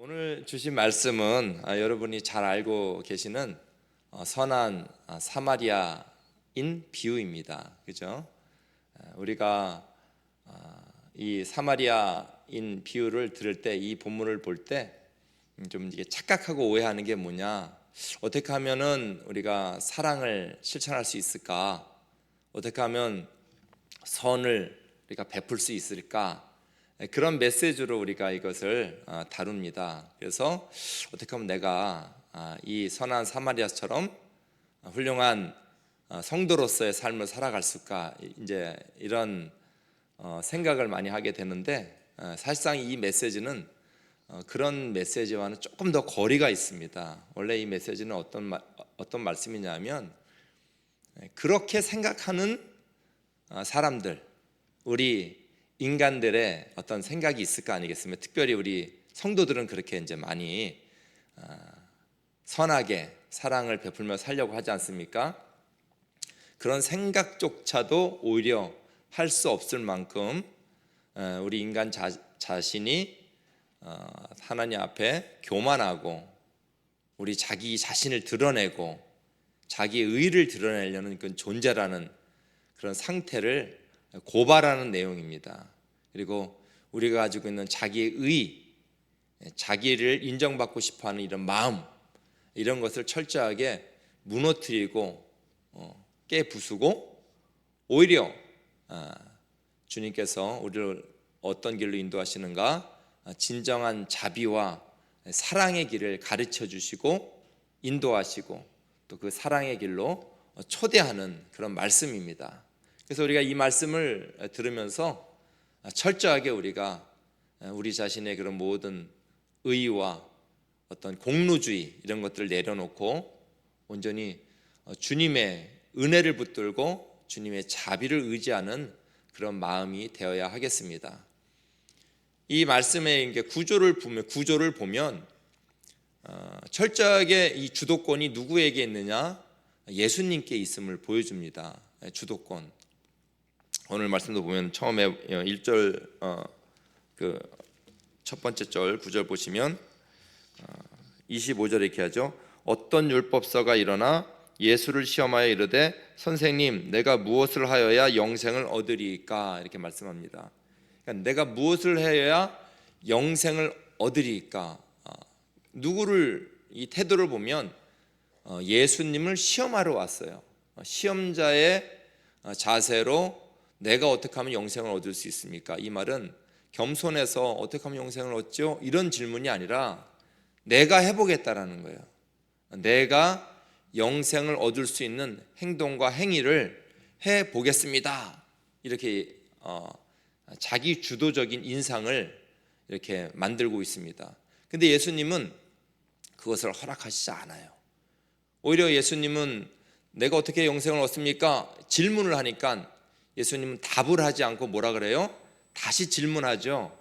오늘 주신 말씀은 여러분이 잘 알고 계시는 선한 사마리아인 비유입니다. 그죠? 우리가 이 사마리아인 비유를 들을 때, 이 본문을 볼 때 좀 이게 착각하고 오해하는 게 뭐냐? 어떻게 하면은 우리가 사랑을 실천할 수 있을까? 어떻게 하면 선을 우리가 베풀 수 있을까? 그런 메시지로 우리가 이것을 다룹니다. 그래서 어떻게 하면 내가 이 선한 사마리아처럼 훌륭한 성도로서의 삶을 살아갈 수가, 이제 이런 생각을 많이 하게 되는데, 사실상 이 메시지는 그런 메시지와는 조금 더 거리가 있습니다. 원래 이 메시지는 어떤 말씀이냐면, 그렇게 생각하는 사람들, 우리 인간들의 어떤 생각이 있을 거 아니겠습니까? 특별히 우리 성도들은 그렇게 이제 많이 선하게 사랑을 베풀며 살려고 하지 않습니까? 그런 생각조차도 오히려 할 수 없을 만큼 우리 인간 자신이 하나님 앞에 교만하고, 우리 자기 자신을 드러내고 자기의 의를 드러내려는 그 존재라는 그런 상태를 고발하는 내용입니다. 그리고 우리가 가지고 있는 자기의 의, 자기를 인정받고 싶어하는 이런 마음, 이런 것을 철저하게 무너뜨리고 깨부수고, 오히려 주님께서 우리를 어떤 길로 인도하시는가, 진정한 자비와 사랑의 길을 가르쳐 주시고 인도하시고, 또 그 사랑의 길로 초대하는 그런 말씀입니다. 그래서 우리가 이 말씀을 들으면서 철저하게 우리가 우리 자신의 그런 모든 의의와 어떤 공로주의, 이런 것들을 내려놓고 온전히 주님의 은혜를 붙들고 주님의 자비를 의지하는 그런 마음이 되어야 하겠습니다. 이 말씀의 구조를 보면 철저하게 이 주도권이 누구에게 있느냐? 예수님께 있음을 보여줍니다. 주도권. 오늘 말씀도 보면 처음에 1절 그 첫 번째 절 9절 보시면 25절에 이렇게 하죠. 어떤 율법서가 일어나 예수를 시험하여 이르되 선생님, 내가 무엇을 하여야 영생을 얻으리이까? 이렇게 말씀합니다. 그러니까 내가 무엇을 해야 영생을 얻으리이까? 누구를, 이 태도를 보면 예수님을 시험하러 왔어요. 시험자의 자세로 내가 어떻게 하면 영생을 얻을 수 있습니까? 이 말은 겸손해서 어떻게 하면 영생을 얻죠? 이런 질문이 아니라 내가 해보겠다라는 거예요. 내가 영생을 얻을 수 있는 행동과 행위를 해보겠습니다. 이렇게 자기 주도적인 인상을 이렇게 만들고 있습니다. 근데 예수님은 그것을 허락하시지 않아요. 오히려 예수님은 내가 어떻게 영생을 얻습니까? 질문을 하니까 예수님은 답을 하지 않고 뭐라 그래요? 다시 질문하죠.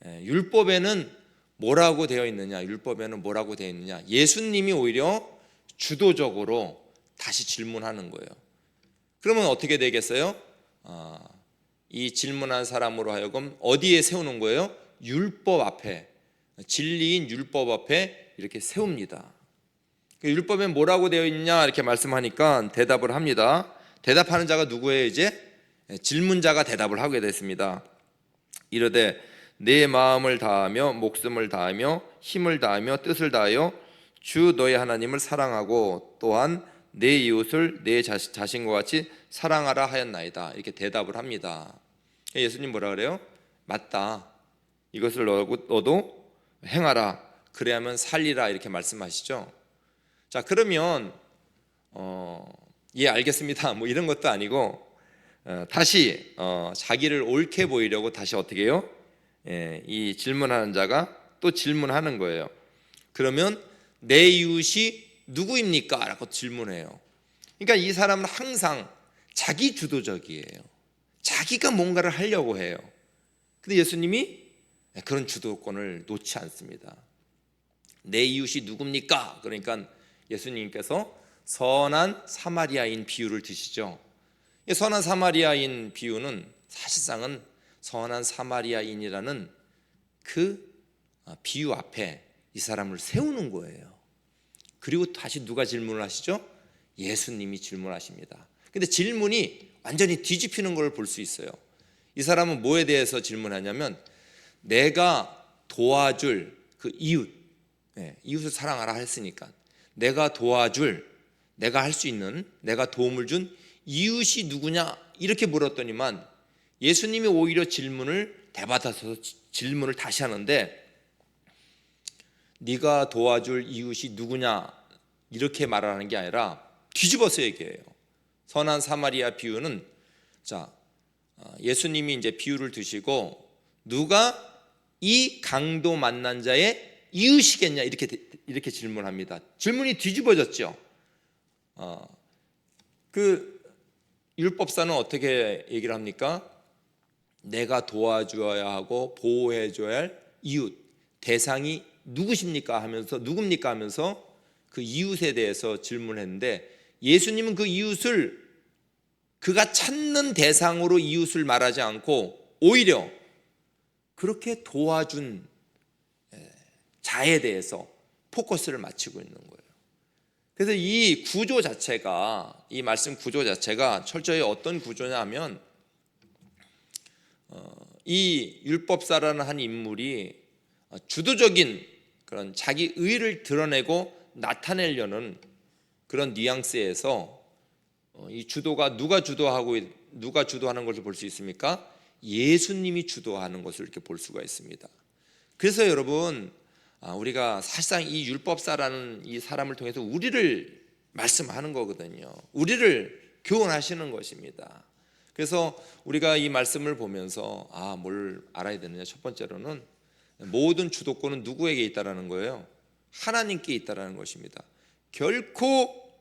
율법에는 뭐라고 되어 있느냐? 율법에는 뭐라고 되어 있느냐? 예수님이 오히려 주도적으로 다시 질문하는 거예요. 그러면 어떻게 되겠어요? 이 질문한 사람으로 하여금 어디에 세우는 거예요? 율법 앞에, 진리인 율법 앞에 이렇게 세웁니다. 율법에 뭐라고 되어 있냐 이렇게 말씀하니까 대답을 합니다. 대답하는 자가 누구예요? 이제 질문자가 대답을 하게 됐습니다. 이르되 내 마음을 다하며 목숨을 다하며 힘을 다하며 뜻을 다하여 주 너의 하나님을 사랑하고 또한 내 이웃을 내 자신과 같이 사랑하라 하였나이다. 이렇게 대답을 합니다. 예수님 뭐라 그래요? 맞다. 이것을 너도 행하라. 그래야만 살리라. 이렇게 말씀하시죠. 자, 그러면 예, 알겠습니다. 뭐 이런 것도 아니고 다시 자기를 옳게 보이려고 다시 어떻게 해요? 이 질문하는 자가 또 질문하는 거예요. 그러면 내 이웃이 누구입니까? 라고 질문해요. 그러니까 이 사람은 항상 자기 주도적이에요. 자기가 뭔가를 하려고 해요. 근데 예수님이 그런 주도권을 놓지 않습니다. 내 이웃이 누굽니까? 그러니까 예수님께서 선한 사마리아인 비유를 드시죠. 선한 사마리아인 비유는 사실상은 선한 사마리아인이라는 그 비유 앞에 이 사람을 세우는 거예요. 그리고 다시 누가 질문을 하시죠? 예수님이 질문하십니다. 근데 질문이 완전히 뒤집히는 걸 볼 수 있어요. 이 사람은 뭐에 대해서 질문하냐면 내가 도와줄 그 이웃, 이웃을 사랑하라 했으니까 내가 도와줄, 내가 할 수 있는, 내가 도움을 준 이웃이 누구냐 이렇게 물었더니만 예수님이 오히려 질문을 되받아서 질문을 다시 하는데 네가 도와줄 이웃이 누구냐 이렇게 말하는 게 아니라 뒤집어서 얘기해요. 선한 사마리아 비유는 예수님이 이제 비유를 드시고 누가 이 강도 만난 자의 이웃이겠냐 이렇게 질문합니다. 질문이 뒤집어졌죠. 그 율법사는 어떻게 얘기를 합니까? 내가 도와줘야 하고 보호해줘야 할 이웃 대상이 누구십니까 하면서 누굽니까 하면서 그 이웃에 대해서 질문했는데 예수님은 그 이웃을 그가 찾는 대상으로 이웃을 말하지 않고 오히려 그렇게 도와준 자에 대해서 포커스를 맞추고 있는 거예요. 그래서 이 구조 자체가, 이 말씀 구조 자체가 철저히 어떤 구조냐면 이 율법사라는 한 인물이 주도적인 그런 자기 의를 드러내고 나타내려는 그런 뉘앙스에서 이 주도가 누가 주도하는 것을 볼 수 있습니까? 예수님이 주도하는 것을 이렇게 볼 수가 있습니다. 그래서 여러분 우리가 사실상 이 율법사라는 이 사람을 통해서 우리를 말씀하는 거거든요. 우리를 교훈하시는 것입니다. 그래서 우리가 이 말씀을 보면서 뭘 알아야 되느냐? 첫 번째로는 모든 주도권은 누구에게 있다라는 거예요? 하나님께 있다라는 것입니다. 결코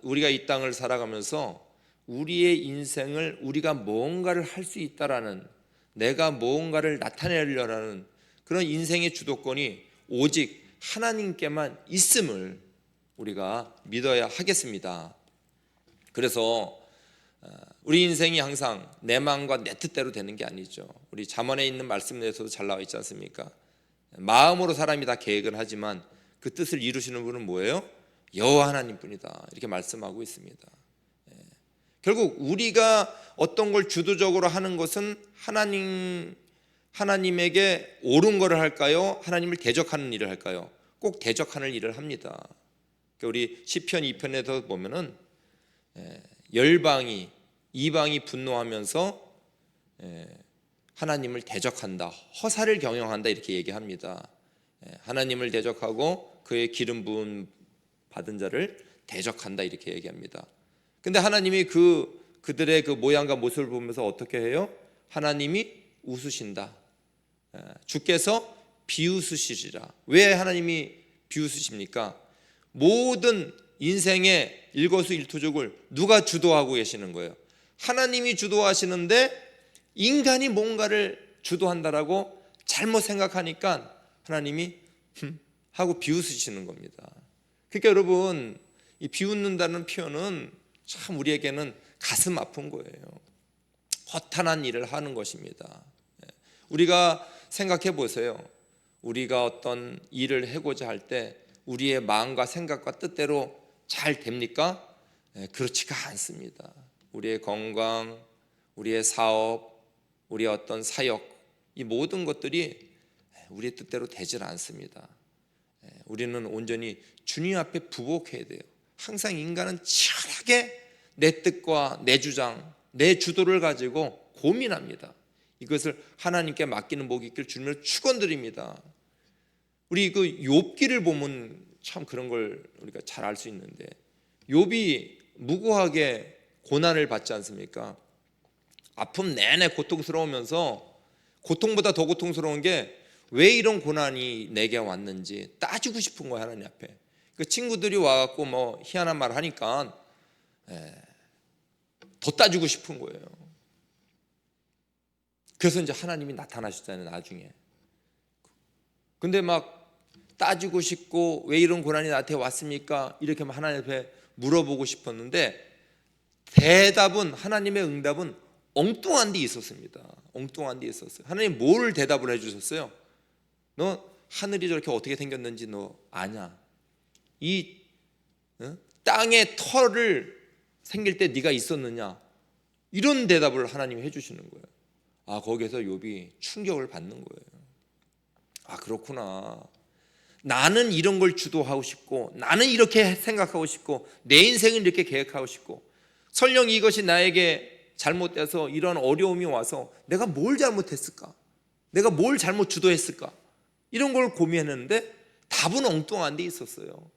우리가 이 땅을 살아가면서 우리의 인생을 우리가 뭔가를 할 수 있다라는, 내가 뭔가를 나타내려는 그런 인생의 주도권이 오직 하나님께만 있음을 우리가 믿어야 하겠습니다. 그래서 우리 인생이 항상 내 마음과 내 뜻대로 되는 게 아니죠. 우리 잠언에 있는 말씀 내에서도 잘 나와 있지 않습니까? 마음으로 사람이 다 계획을 하지만 그 뜻을 이루시는 분은 뭐예요? 여호와 하나님뿐이다. 이렇게 말씀하고 있습니다. 결국 우리가 어떤 걸 주도적으로 하는 것은 하나님에게 옳은 것을 할까요? 하나님을 대적하는 일을 할까요? 꼭 대적하는 일을 합니다. 우리 시편 2편에서 보면은 열방이 이방이 분노하면서 하나님을 대적한다, 허사를 경영한다 이렇게 얘기합니다. 하나님을 대적하고 그의 기름 부음 받은 자를 대적한다 이렇게 얘기합니다. 근데 하나님이 그들의 그 모양과 모습을 보면서 어떻게 해요? 하나님이 웃으신다. 주께서 비웃으시리라. 왜 하나님이 비웃으십니까? 모든 인생의 일거수일투족을 누가 주도하고 계시는 거예요? 하나님이 주도하시는데 인간이 뭔가를 주도한다라고 잘못 생각하니까 하나님이 하고 비웃으시는 겁니다. 그러니까 여러분, 이 비웃는다는 표현은 참 우리에게는 가슴 아픈 거예요. 허탄한 일을 하는 것입니다. 우리가 생각해 보세요. 우리가 어떤 일을 해고자 할 때 우리의 마음과 생각과 뜻대로 잘 됩니까? 그렇지가 않습니다. 우리의 건강, 우리의 사업, 우리의 어떤 사역, 이 모든 것들이 우리의 뜻대로 되질 않습니다. 우리는 온전히 주님 앞에 부복해야 돼요. 항상 인간은 치열하게 내 뜻과 내 주장, 내 주도를 가지고 고민합니다. 이것을 하나님께 맡기는 복이 있길 주님을 축원드립니다. 우리 그 욥기를 보면 참 그런 걸 우리가 잘 알 수 있는데, 욥이 무고하게 고난을 받지 않습니까? 아픔 내내 고통스러우면서 고통보다 더 고통스러운 게 왜 이런 고난이 내게 왔는지 따지고 싶은 거야, 하나님 앞에. 그 친구들이 와갖고 뭐 희한한 말 하니까 더 따지고 싶은 거예요. 그래서 이제 하나님이 나타나셨잖아요, 나중에. 근데 막 따지고 싶고 왜 이런 고난이 나한테 왔습니까? 이렇게 하나님 앞에 물어보고 싶었는데 대답은, 하나님의 응답은 엉뚱한 데 있었습니다. 엉뚱한 데 있었어요. 하나님 뭘 대답을 해주셨어요? 너 하늘이 저렇게 어떻게 생겼는지 너 아냐? 이 땅에 털을 생길 때 네가 있었느냐? 이런 대답을 하나님이 해주시는 거예요. 거기에서 욥이 충격을 받는 거예요. 그렇구나. 나는 이런 걸 주도하고 싶고, 나는 이렇게 생각하고 싶고, 내 인생은 이렇게 계획하고 싶고, 설령 이것이 나에게 잘못돼서 이런 어려움이 와서 내가 뭘 잘못했을까? 내가 뭘 잘못 주도했을까? 이런 걸 고민했는데 답은 엉뚱한 데 있었어요.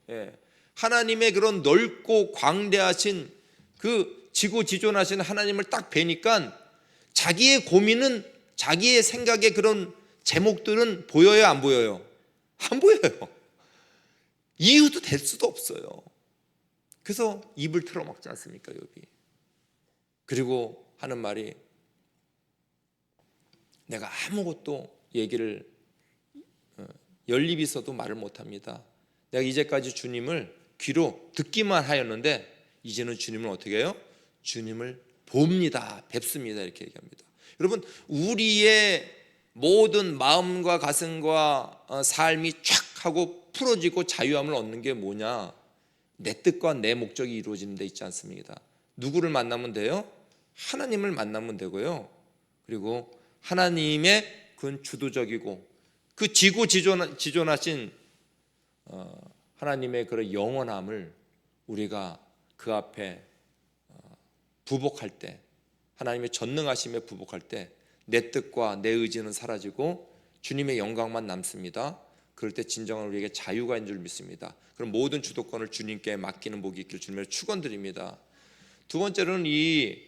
하나님의 그런 넓고 광대하신 그 지고지존하신 하나님을 딱 뵈니까 자기의 고민은, 자기의 생각의 그런 제목들은 보여요, 안 보여요? 안 보여요. 이유도 될 수도 없어요. 그래서 입을 틀어막지 않습니까, 욥이? 그리고 하는 말이, 내가 아무것도 얘기를 연립이 있어도 말을 못합니다. 내가 이제까지 주님을 귀로 듣기만 하였는데 이제는 주님을 어떻게 해요? 주님을 봅니다, 뵙습니다, 이렇게 얘기합니다. 여러분, 우리의 모든 마음과 가슴과 삶이 쫙 하고 풀어지고 자유함을 얻는 게 뭐냐? 내 뜻과 내 목적이 이루어지는 데 있지 않습니까? 누구를 만나면 돼요? 하나님을 만나면 되고요. 그리고 하나님의 그 주도적이고 그 지존하신 하나님의 그런 영원함을 우리가 그 앞에 부복할 때, 하나님의 전능하심에 부복할 때 내 뜻과 내 의지는 사라지고 주님의 영광만 남습니다. 그럴 때 진정한 우리에게 자유가 있는 줄 믿습니다. 그럼 모든 주도권을 주님께 맡기는 복이 있길 주님을 축원드립니다. 두 번째로는 이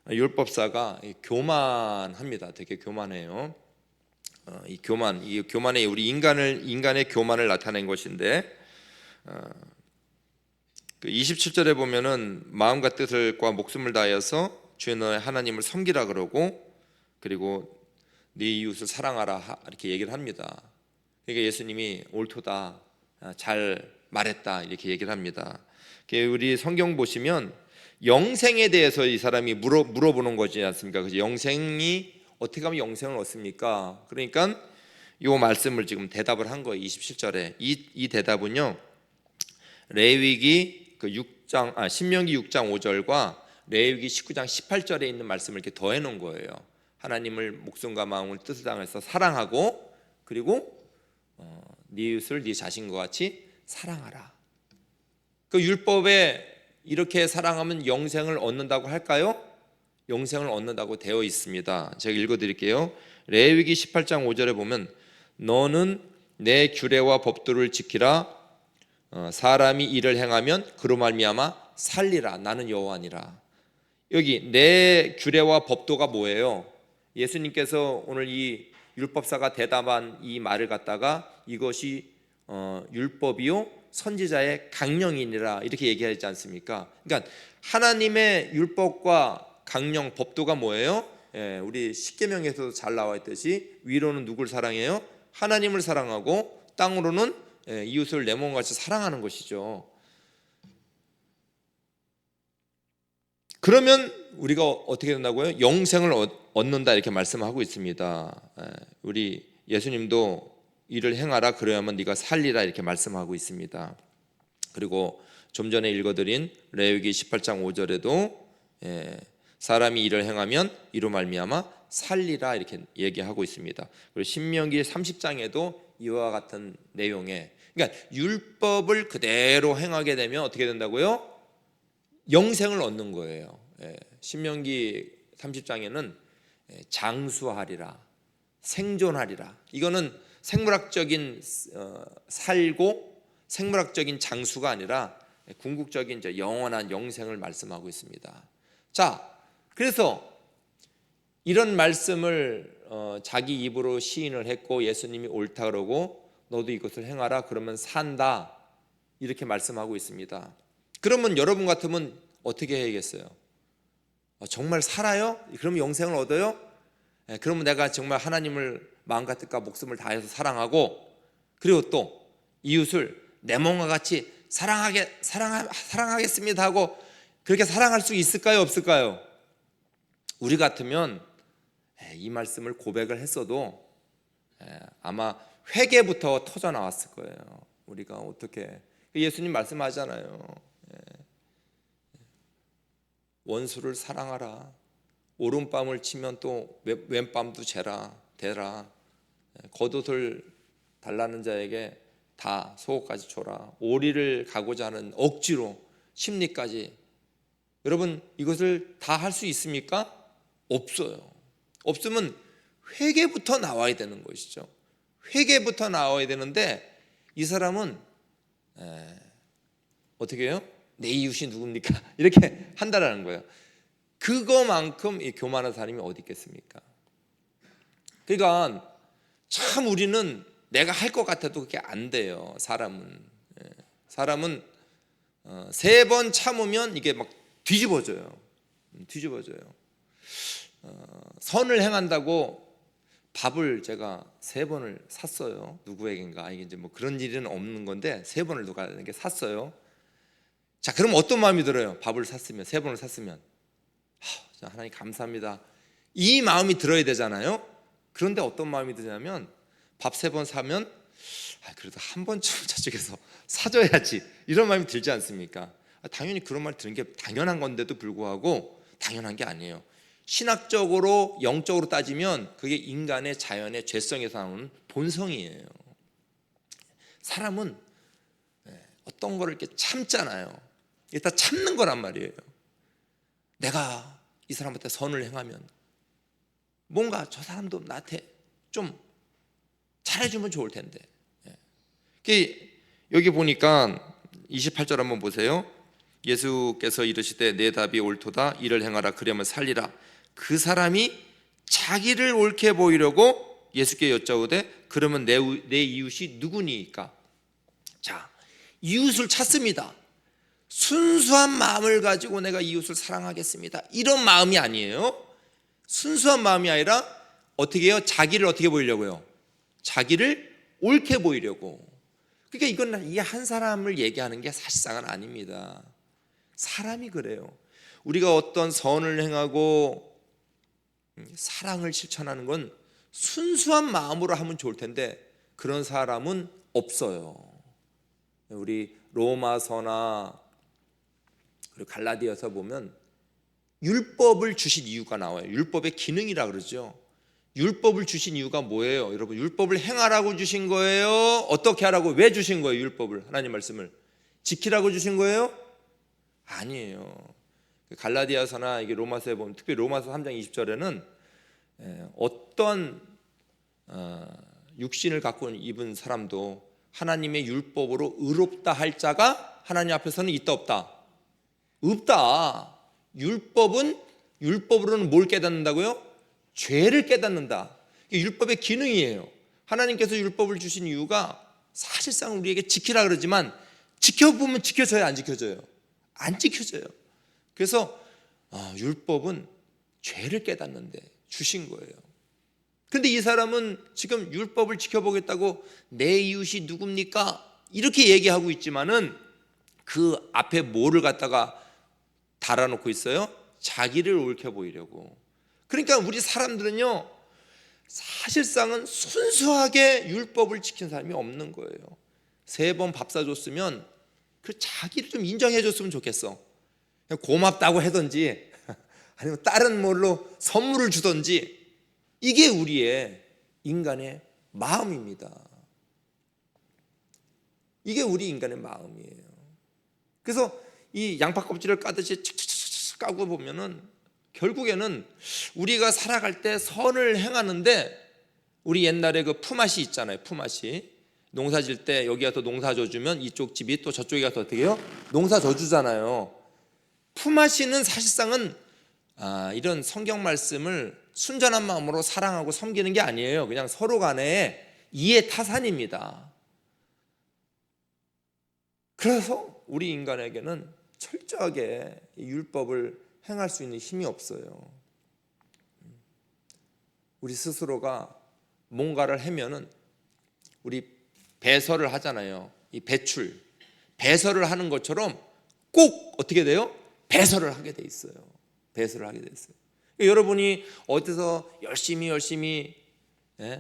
율법사가 교만합니다. 되게 교만해요. 이 교만의 우리 인간의 교만을 나타낸 것인데, 그 27절에 보면은 마음과 뜻을과 목숨을 다하여서 주의 너의 하나님을 섬기라 그러고, 그리고 네 이웃을 사랑하라 이렇게 얘기를 합니다. 그러니까 예수님이 옳도다, 잘 말했다 이렇게 얘기를 합니다. 우리 성경 보시면 영생에 대해서 이 사람이 물어보는 거지 않습니까? 그래서 영생이 어떻게 하면 영생을 얻습니까? 그러니까 이 말씀을 지금 대답을 한 거예요. 27절에 이 대답은요, 레위기 신명기 6장 5절과 레위기 19장 18절에 있는 말씀을 이렇게 더해 놓은 거예요. 하나님을 목숨과 마음을 뜻을 다해서 사랑하고, 그리고 네 이웃을 네 자신과 같이 사랑하라. 그 율법에 이렇게 사랑하면 영생을 얻는다고 할까요? 영생을 얻는다고 되어 있습니다. 제가 읽어드릴게요. 레위기 18장 5절에 보면 너는 내 규례와 법도를 지키라. 사람이 이를 행하면 그로 말미암아 살리라. 나는 여호와니라. 여기 내 규례와 법도가 뭐예요? 예수님께서 오늘 이 율법사가 대답한 이 말을 갖다가 이것이 율법이요 선지자의 강령이니라 이렇게 얘기하지 않습니까? 그러니까 하나님의 율법과 강령, 법도가 뭐예요? 우리 십계명에서도 잘 나와 있듯이 위로는 누굴 사랑해요? 하나님을 사랑하고, 땅으로는 이웃을 내 몸같이 사랑하는 것이죠. 그러면 우리가 어떻게 된다고요? 영생을 얻는다 이렇게 말씀하고 있습니다. 우리 예수님도 이를 행하라 그래야만 네가 살리라 이렇게 말씀하고 있습니다. 그리고 좀 전에 읽어드린 레위기 18장 5절에도 사람이 이를 행하면 이로 말미암아 살리라 이렇게 얘기하고 있습니다. 그리고 신명기 30장에도 이와 같은 내용에, 그러니까 율법을 그대로 행하게 되면 어떻게 된다고요? 영생을 얻는 거예요. 신명기 30장에는 장수하리라, 생존하리라. 이거는 생물학적인 살고 생물학적인 장수가 아니라 궁극적인 영원한 영생을 말씀하고 있습니다. 자, 그래서 이런 말씀을 자기 입으로 시인을 했고 예수님이 옳다 그러고 너도 이것을 행하라 그러면 산다 이렇게 말씀하고 있습니다. 그러면 여러분 같으면 어떻게 해야겠어요? 정말 살아요? 그러면 영생을 얻어요? 그러면 내가 정말 하나님을 마음과 뜻과 목숨을 다해서 사랑하고, 그리고 또 이웃을 내 몸과 같이 사랑하겠습니다 하고 그렇게 사랑할 수 있을까요? 없을까요? 우리 같으면 이 말씀을 고백을 했어도 아마 회개부터 터져 나왔을 거예요. 우리가 어떻게, 예수님 말씀하잖아요. 원수를 사랑하라. 오른밤을 치면 또 왼밤도 대라. 겉옷을 달라는 자에게 다 속옷까지 줘라. 오리를 가고자 하는 억지로 심리까지. 여러분, 이것을 다 할 수 있습니까? 없어요. 없으면 회개부터 나와야 되는 것이죠. 회개부터 나와야 되는데 이 사람은 어떻게 해요? 내 이웃이 누굽니까? 이렇게 한다라는 거예요. 그거만큼 이 교만한 사람이 어디 있겠습니까? 그러니까 참 우리는 내가 할 것 같아도 그게 안 돼요. 사람은 3번 참으면 이게 막 뒤집어져요. 선을 행한다고 밥을 제가 3번을 샀어요. 누구에겐가. 이게 이제 뭐 그런 일은 없는 건데 3번을 누가 이렇게 샀어요. 자, 그럼 어떤 마음이 들어요? 밥을 샀으면, 3번을 샀으면, 하나님 감사합니다, 이 마음이 들어야 되잖아요. 그런데 어떤 마음이 드냐면 밥 3번 사면 그래도 한 번쯤 저쪽에서 사줘야지, 이런 마음이 들지 않습니까? 당연히 그런 말 드는 게 당연한 건데도 불구하고 당연한 게 아니에요. 신학적으로 영적으로 따지면 그게 인간의 자연의 죄성에서 나오는 본성이에요. 사람은 어떤 거를 이렇게 참잖아요. 이게 다 참는 거란 말이에요. 내가 이 사람한테 선을 행하면 뭔가 저 사람도 나한테 좀 잘해주면 좋을 텐데. 여기 보니까 28절 한번 보세요. 예수께서 이르시되 내 답이 옳도다. 이를 행하라. 그러면 살리라. 그 사람이 자기를 옳게 보이려고 예수께 여짜오되 그러면 내 이웃이 누구니까? 자, 이웃을 찾습니다. 순수한 마음을 가지고 내가 이웃을 사랑하겠습니다, 이런 마음이 아니에요. 순수한 마음이 아니라 어떻게 해요? 자기를 어떻게 보이려고요? 자기를 옳게 보이려고. 그러니까 이건 이 한 사람을 얘기하는 게 사실상은 아닙니다. 사람이 그래요. 우리가 어떤 선을 행하고 사랑을 실천하는 건 순수한 마음으로 하면 좋을 텐데 그런 사람은 없어요. 우리 로마서나 그리고 갈라디아서 보면 율법을 주신 이유가 나와요. 율법의 기능이라 그러죠. 율법을 주신 이유가 뭐예요? 여러분, 율법을 행하라고 주신 거예요? 어떻게 하라고? 왜 주신 거예요? 율법을, 하나님 말씀을 지키라고 주신 거예요? 아니에요. 갈라디아서나 이게 로마서에 보면, 특히 로마서 3장 20절에는 어떤 육신을 갖고 입은 사람도 하나님의 율법으로 의롭다 할 자가 하나님 앞에서는 있다 없다? 없다. 율법으로는 뭘 깨닫는다고요? 죄를 깨닫는다. 이게 율법의 기능이에요. 하나님께서 율법을 주신 이유가 사실상 우리에게 지키라 그러지만 지켜보면 지켜져요, 안 지켜져요? 안 지켜져요. 그래서 율법은 죄를 깨닫는데 주신 거예요. 그런데 이 사람은 지금 율법을 지켜보겠다고 내 이웃이 누굽니까? 이렇게 얘기하고 있지만은 그 앞에 뭐를 갖다가 달아놓고 있어요? 자기를 옳게 보이려고. 그러니까 우리 사람들은요, 사실상은 순수하게 율법을 지킨 사람이 없는 거예요. 3번 밥 사줬으면 그 자기를 좀 인정해줬으면 좋겠어. 고맙다고 하든지 아니면 다른 뭘로 선물을 주든지, 이게 우리의 인간의 마음입니다. 이게 우리 인간의 마음이에요. 그래서 이 양파 껍질을 까듯이 칙칙칙 까고 보면은 결국에는 우리가 살아갈 때 선을 행하는데, 우리 옛날에 그 품앗이 있잖아요. 품앗이 농사 질 때 여기 가서 농사 져주면 이쪽 집이 또 저쪽에 가서 어떻게 해요? 농사 져주잖아요. 품앗이는 사실상은 이런 성경 말씀을 순전한 마음으로 사랑하고 섬기는 게 아니에요. 그냥 서로 간의 이해 타산입니다. 그래서 우리 인간에게는 철저하게 율법을 행할 수 있는 힘이 없어요. 우리 스스로가 뭔가를 하면은, 우리 배설을 하잖아요. 이 배설을 하는 것처럼 꼭 어떻게 돼요? 배설을 하게 돼 있어요. 배설을 하게 돼 있어요. 여러분이 어디서 열심히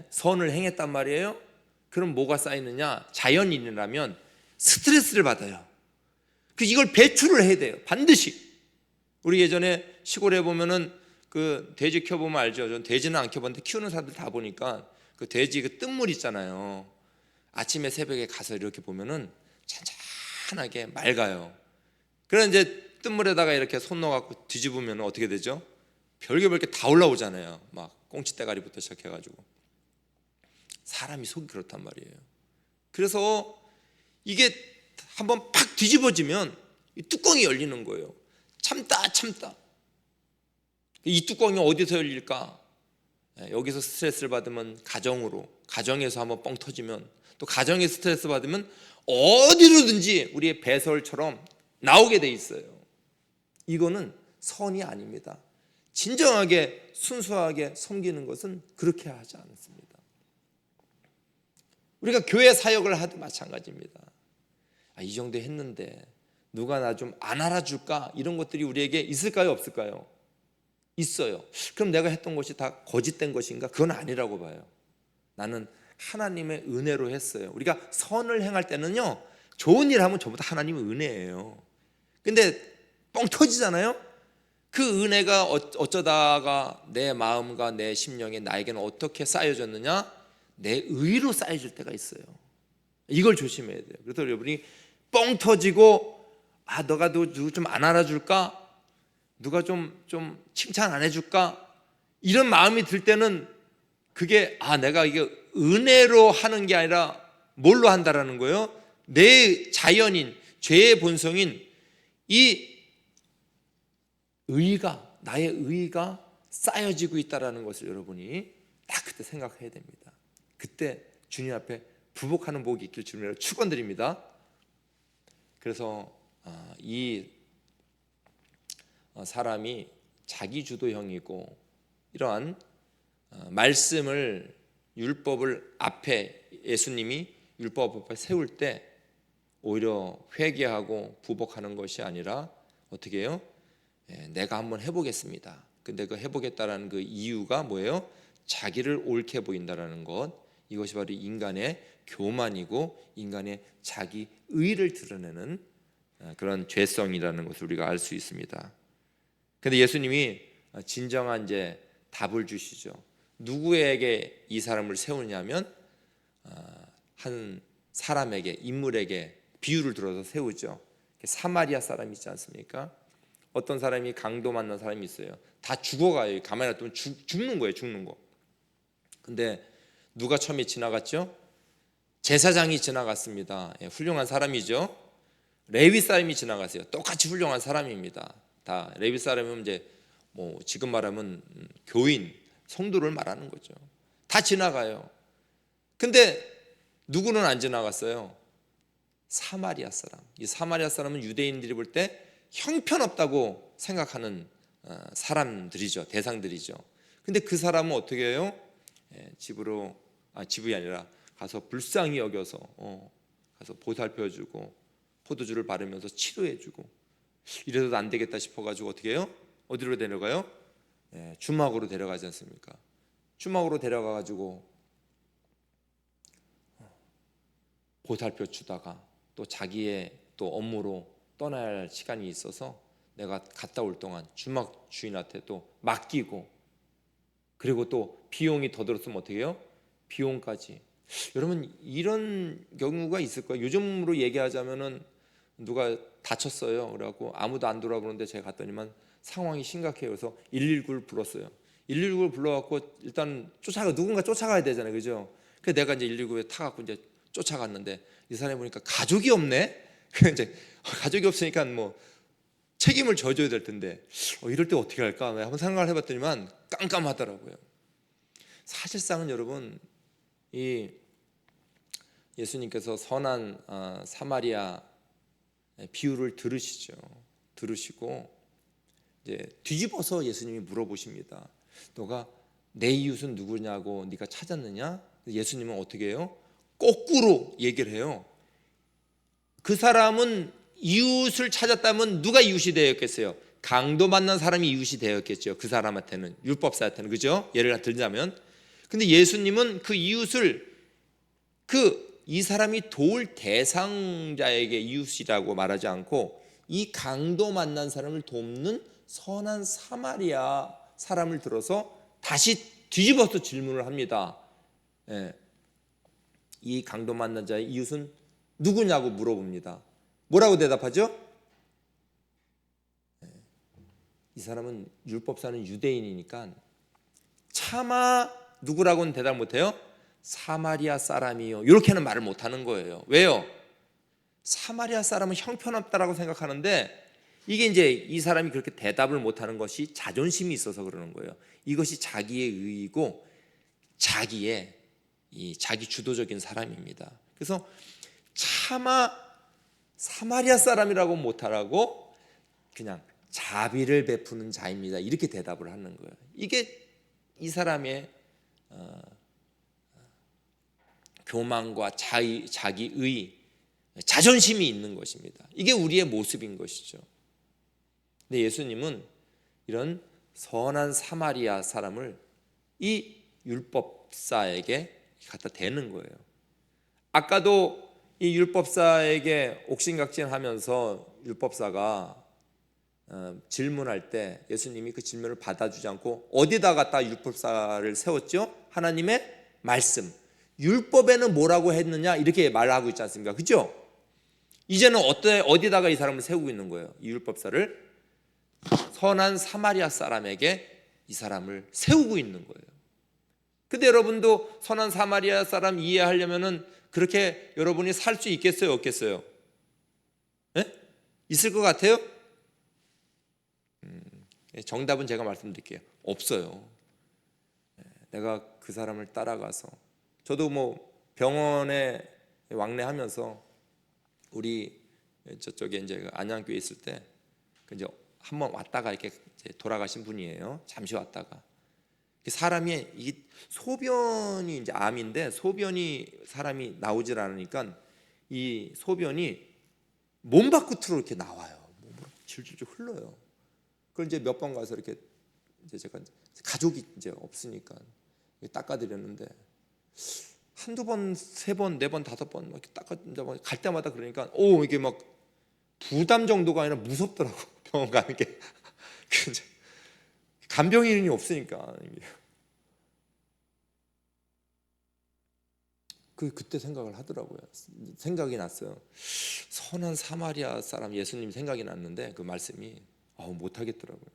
선을 행했단 말이에요. 그럼 뭐가 쌓이느냐? 자연인이라면 스트레스를 받아요. 그 이걸 배출을 해야 돼요. 반드시. 우리 예전에 시골에 보면은 그 돼지 키워보면 알죠. 전 돼지는 안 키워봤는데 키우는 사람들 다 보니까 그 돼지 그 뜬물 있잖아요. 아침에 새벽에 가서 이렇게 보면은 찬찬하게 맑아요. 그런 이제 뜬물에다가 이렇게 손 넣어갖고 뒤집으면 어떻게 되죠? 별게 다 올라오잖아요. 막 꽁치대가리부터 시작해가지고. 사람이 속이 그렇단 말이에요. 그래서 이게 한번 팍 뒤집어지면 이 뚜껑이 열리는 거예요. 참다. 이 뚜껑이 어디서 열릴까? 여기서 스트레스를 받으면 가정으로, 가정에서 한번 뻥 터지면, 또 가정에 스트레스 받으면 어디로든지 우리의 배설처럼 나오게 돼 있어요. 이거는 선이 아닙니다. 진정하게 순수하게 섬기는 것은 그렇게 하지 않습니다. 우리가 교회 사역을 하도 마찬가지입니다. 이 정도 했는데 누가 나 좀 안 알아줄까? 이런 것들이 우리에게 있을까요? 없을까요? 있어요. 그럼 내가 했던 것이 다 거짓된 것인가? 그건 아니라고 봐요. 나는 하나님의 은혜로 했어요. 우리가 선을 행할 때는요, 좋은 일 하면 전부 다 하나님의 은혜예요. 근데 뻥 터지잖아요. 그 은혜가 어쩌다가 내 마음과 내 심령에 나에게는 어떻게 쌓여졌느냐? 내 의로 쌓여질 때가 있어요. 이걸 조심해야 돼요. 그래서 여러분이 뻥 터지고 너가 누구 좀 안 알아줄까? 누가 좀 칭찬 안 해줄까? 이런 마음이 들 때는 그게 내가 이게 은혜로 하는 게 아니라 뭘로 한다라는 거예요? 내 자연인, 죄의 본성인 이 의가, 나의 의가 쌓여지고 있다라는 것을 여러분이 딱 그때 생각해야 됩니다. 그때 주님 앞에 부복하는 복이 있길 주님으로 축원드립니다. 그래서 이 사람이 자기주도형이고 이러한 말씀을, 율법을 앞에, 예수님이 율법 앞에 세울 때 오히려 회개하고 부복하는 것이 아니라 어떻게 해요? 내가 한번 해보겠습니다. 근데 그 해보겠다라는 그 이유가 뭐예요? 자기를 옳게 보인다라는 것. 이것이 바로 인간의 교만이고 인간의 자기 의를 드러내는 그런 죄성이라는 것을 우리가 알 수 있습니다. 근데 예수님이 진정한 이제 답을 주시죠. 누구에게 이 사람을 세우냐면 한 사람에게, 인물에게 비유를 들어서 세우죠. 사마리아 사람이 있지 않습니까? 어떤 사람이 강도 만난 사람이 있어요. 다 죽어가요. 가만히 놔두면 죽는 거예요. 죽는 거. 근데 누가 처음에 지나갔죠? 제사장이 지나갔습니다. 훌륭한 사람이죠. 레위 사람이 지나갔어요. 똑같이 훌륭한 사람입니다. 다 레위 사람이면 이제 뭐 지금 말하면 교인, 성도를 말하는 거죠. 다 지나가요. 근데 누구는 안 지나갔어요? 사마리아 사람. 이 사마리아 사람은 유대인들이 볼 때 형편없다고 생각하는 사람들이죠. 대상들이죠. 근데 그 사람은 어떻게 해요? 집이 아니라 가서 불쌍히 여겨서 가서 보살펴주고 포도주를 바르면서 치료해주고, 이래도 안 되겠다 싶어가지고 어떻게 해요? 어디로 데려가요? 주막으로 데려가지 않습니까? 주막으로 데려가가지고 보살펴 주다가 또 자기의 또 업무로 떠나야 할 시간이 있어서 내가 갔다 올 동안 주막 주인한테 또 맡기고, 그리고 또 비용이 더 들었으면 어떻게 해요? 비용까지. 여러분 이런 경우가 있을 거예요. 요즘으로 얘기하자면은 누가 다쳤어요. 그래갖고 아무도 안 돌아보는데 제가 갔더니만 상황이 심각해요. 그래서 119를 불렀어요. 119를 불러갖고 일단 누군가 쫓아가야 되잖아요, 그죠? 그래서 내가 이제 119에 타갖고 이제 쫓아갔는데 이 사람이 보니까 가족이 없네. 그래서 이제 가족이 없으니까 뭐 책임을 져줘야 될 텐데 이럴 때 어떻게 할까? 한번 생각을 해봤더니만 깜깜하더라고요. 사실상은 여러분 이 예수님께서 선한 사마리아 비유를 들으시고 이제 뒤집어서 예수님이 물어보십니다. 너가 내 이웃은 누구냐고 네가 찾았느냐? 예수님은 어떻게 해요? 거꾸로 얘기를 해요. 그 사람은 이웃을 찾았다면 누가 이웃이 되었겠어요? 강도 만난 사람이 이웃이 되었겠죠. 그 사람한테는, 율법사한테는, 그죠? 예를 들자면. 근데 예수님은 그 이웃을 이 사람이 도울 대상자에게 이웃이라고 말하지 않고 이 강도 만난 사람을 돕는 선한 사마리아 사람을 들어서 다시 뒤집어서 질문을 합니다. 예. 이 강도 만난 자의 이웃은 누구냐고 물어봅니다. 뭐라고 대답하죠? 이 사람은 율법사는 유대인이니까 차마 누구라고는 대답 못해요. 사마리아 사람이요, 이렇게는 말을 못하는 거예요. 왜요? 사마리아 사람은 형편없다라고 생각하는데 이게 이제 이 사람이 그렇게 대답을 못하는 것이 자존심이 있어서 그러는 거예요. 이것이 자기의 의의고 자기 주도적인 사람입니다. 그래서 차마 사마리아 사람이라고 못하라고 그냥 자비를 베푸는 자입니다, 이렇게 대답을 하는 거예요. 이게 이 사람의 교만과 자기의 자존심이 있는 것입니다. 이게 우리의 모습인 것이죠. 근데 예수님은 이런 선한 사마리아 사람을 이 율법사에게 갖다 대는 거예요. 아까도 이 율법사에게 옥신각신하면서 율법사가 질문할 때 예수님이 그 질문을 받아주지 않고 어디다 갖다 율법사를 세웠죠? 하나님의 말씀, 율법에는 뭐라고 했느냐, 이렇게 말하고 있지 않습니까? 그죠? 이제는 어디다가 이 사람을 세우고 있는 거예요? 이 율법사를 선한 사마리아 사람에게 이 사람을 세우고 있는 거예요. 근데 여러분도 선한 사마리아 사람 이해하려면은 그렇게 여러분이 살 수 있겠어요, 없겠어요? 네? 있을 것 같아요? 정답은 제가 말씀드릴게요. 없어요. 내가 그 사람을 따라가서, 저도 뭐 병원에 왕래하면서 우리 저쪽에 이제 안양교회 있을 때 이제 한번 왔다가 이렇게 돌아가신 분이에요. 잠시 왔다가 사람이 이 소변이 이제 암인데 소변이 사람이 나오질 않으니까 이 소변이 몸 밖으로 이렇게 나와요. 몸으로 질질질 흘러요. 그걸 이제 몇 번 가서 이렇게 이제 제가 가족이 이제 없으니까 닦아드렸는데 한두 번, 세 번, 네 번, 다섯 번 이렇게 갈 때마다 그러니까 이게 막 부담 정도가 아니라 무섭더라고. 병원 가는 게. 간병인이 없으니까. 그때 생각을 하더라고요. 생각이 났어요. 선한 사마리아 사람 예수님 생각이 났는데 그 말씀이 못하겠더라고요.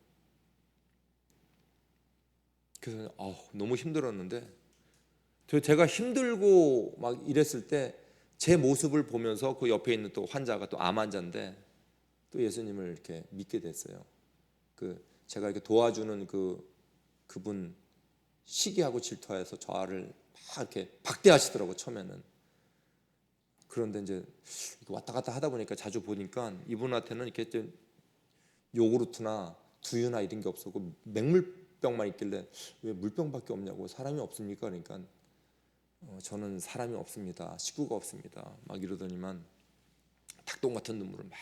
그래서 너무 힘들었는데 제가 힘들고 막 이랬을 때 제 모습을 보면서 그 옆에 있는 또 환자가 또 암 환자인데 또 예수님을 이렇게 믿게 됐어요. 제가 이렇게 도와주는 그분 시기하고 질투해서 저를 막 이렇게 박대하시더라고 처음에는. 그런데 이제 왔다 갔다 하다 보니까 자주 보니까 이분한테는 이렇게 좀 요구르트나 두유나 이런 게 없었고 맹물병만 있길래 왜 물병밖에 없냐고, 사람이 없습니까? 그러니까 저는 사람이 없습니다, 식구가 없습니다 막 이러더니만 닭똥 같은 눈물을 막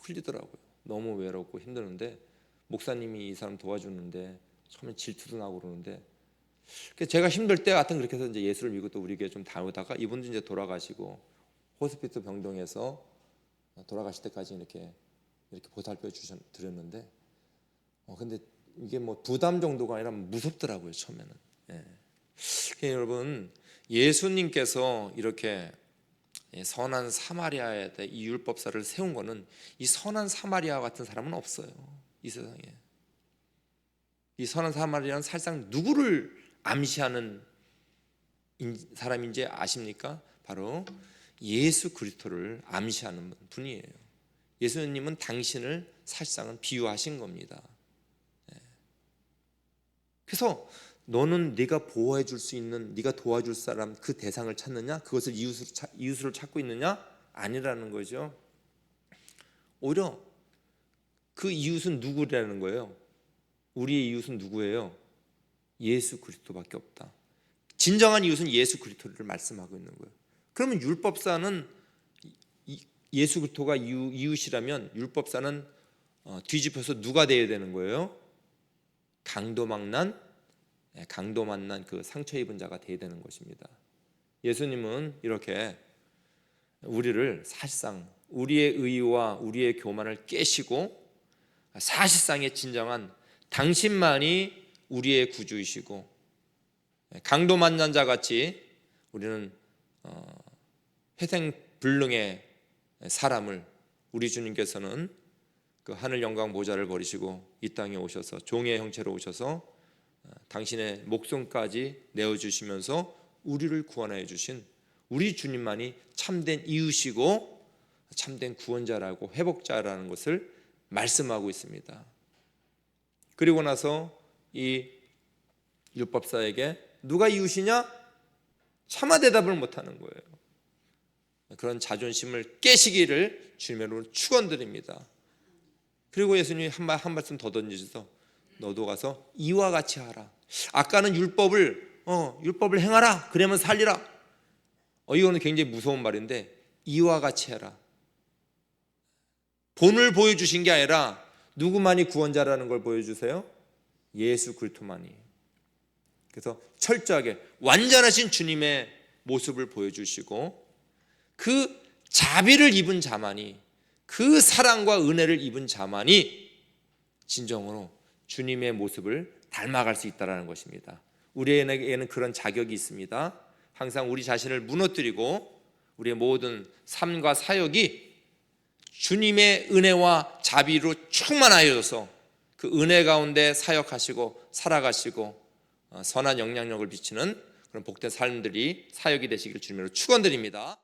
흘리더라고요. 너무 외롭고 힘드는데 목사님이 이 사람 도와주는데 처음에 질투도 나고 그러는데 제가 힘들 때 하여튼 그렇게 해서 이제 예수를 믿고 또 우리 교회 좀 다니다가 이분도 이제 돌아가시고 호스피스 병동에서 돌아가실 때까지 이렇게 보살펴 드렸는데 근데 이게 뭐 부담 정도가 아니라 무섭더라고요 처음에는. 여러분, 예수님께서 이렇게 선한 사마리아에 이 율법사를 세운 거는 이 선한 사마리아 같은 사람은 없어요 이 세상에. 이 선한 사마리아는 사실상 누구를 암시하는 사람인지 아십니까? 바로 예수 그리스도를 암시하는 분이에요. 예수님은 당신을 사실상은 비유하신 겁니다. 그래서 너는 네가 보호해 줄 수 있는, 네가 도와줄 사람, 그 대상을 찾느냐? 그것을 이웃으로 찾고 있느냐? 아니라는 거죠. 오히려 그 이웃은 누구라는 거예요? 우리의 이웃은 누구예요? 예수 그리스도밖에 없다. 진정한 이웃은 예수 그리스도를 말씀하고 있는 거예요. 그러면 율법사는 예수 그리스도가 이웃이라면 율법사는 뒤집혀서 누가 되어야 되는 거예요? 강도 만난 그 상처 입은 자가 되어야 되는 것입니다. 예수님은 이렇게 우리를 사실상 우리의 의와 우리의 교만을 깨시고 사실상의 진정한 당신만이 우리의 구주이시고 강도 만난 자 같이 우리는 회생불능의 사람을 우리 주님께서는 그 하늘 영광 보좌를 버리시고 이 땅에 오셔서 종의 형체로 오셔서 당신의 목숨까지 내어주시면서 우리를 구원하여 주신 우리 주님만이 참된 이웃이고 참된 구원자라고 회복자라는 것을 말씀하고 있습니다. 그리고 나서 이 율법사에게 누가 이웃이냐? 차마 대답을 못하는 거예요. 그런 자존심을 깨시기를 주님으로 축원드립니다. 그리고 예수님이 한 말씀 더 던지셔서 너도 가서 이와 같이 하라. 아까는 율법을 행하라. 그러면 살리라. 이거는 굉장히 무서운 말인데 이와 같이 해라. 본을 보여주신 게 아니라 누구만이 구원자라는 걸 보여주세요? 예수 그리스도만이. 그래서 철저하게 완전하신 주님의 모습을 보여주시고 그 자비를 입은 자만이, 그 사랑과 은혜를 입은 자만이 진정으로 주님의 모습을 닮아갈 수 있다는 것입니다. 우리에게는 그런 자격이 있습니다. 항상 우리 자신을 무너뜨리고 우리의 모든 삶과 사역이 주님의 은혜와 자비로 충만하여져서 그 은혜 가운데 사역하시고 살아가시고 선한 영향력을 비치는 그런 복된 삶들이 사역이 되시길 주님으로 축원드립니다.